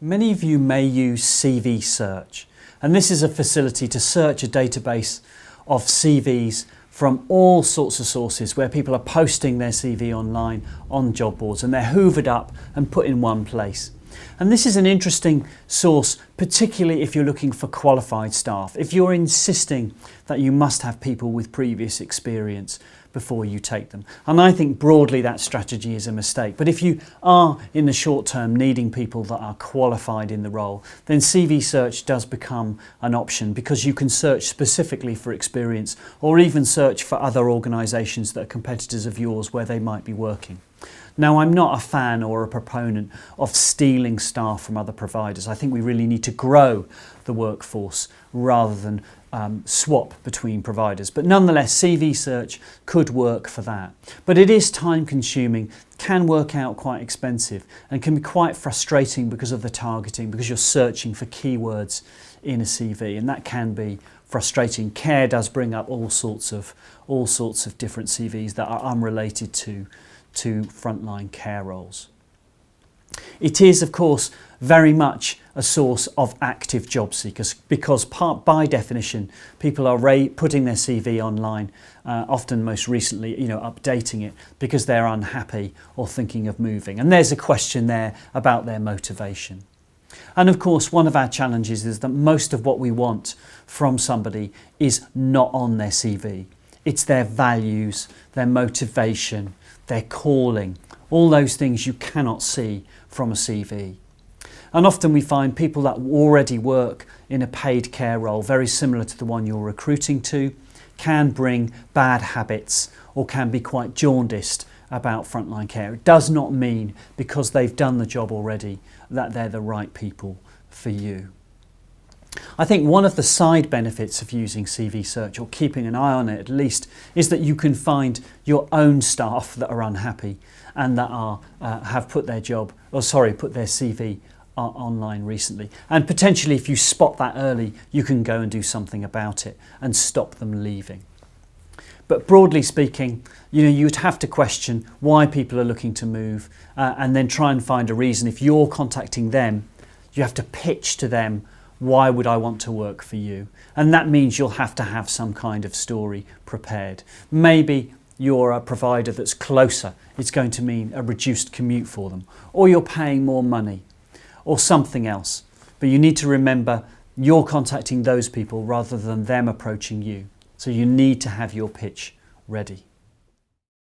Many of you may use CV Search, and this is a facility to search a database of CVs from all sorts of sources where people are posting their CV online on job boards, and they're hoovered up and put in one place. And this is an interesting source, particularly if you're looking for qualified staff. If you're insisting that you must have people with previous experience before you take them. And I think broadly that strategy is a mistake. But if you are in the short term needing people that are qualified in the role, then CV Search does become an option, because you can search specifically for experience, or even search for other organisations that are competitors of yours where they might be working. Now, I'm not a fan or a proponent of stealing staff from other providers. I think we really need to grow the workforce rather than swap between providers. But nonetheless, CV Search could work for that. But it is time consuming, can work out quite expensive, and can be quite frustrating because of the targeting, because you're searching for keywords in a CV, and that can be frustrating. Care does bring up all sorts of different CVs that are unrelated to frontline care roles. It is, of course, very much a source of active job seekers, because by definition people are putting their CV online, often most recently updating it because they're unhappy or thinking of moving, and there's a question there about their motivation. And of course, one of our challenges is that most of what we want from somebody is not on their CV. It's their values, their motivation, their calling, all those things you cannot see from a CV. And often we find people that already work in a paid care role, very similar to the one you're recruiting to, can bring bad habits or can be quite jaundiced about frontline care. It does not mean because they've done the job already that they're the right people for you. I think one of the side benefits of using CV Search, or keeping an eye on it at least, is that you can find your own staff that are unhappy and that have put their CV online recently. And potentially, if you spot that early, you can go and do something about it and stop them leaving. But broadly speaking, you'd have to question why people are looking to move, and then try and find a reason. If you're contacting them, you have to pitch to them, why would I want to work for you? And that means you'll have to have some kind of story prepared. Maybe you're a provider that's closer. It's going to mean a reduced commute for them, or you're paying more money, or something else. But you need to remember you're contacting those people rather than them approaching you. So you need to have your pitch ready.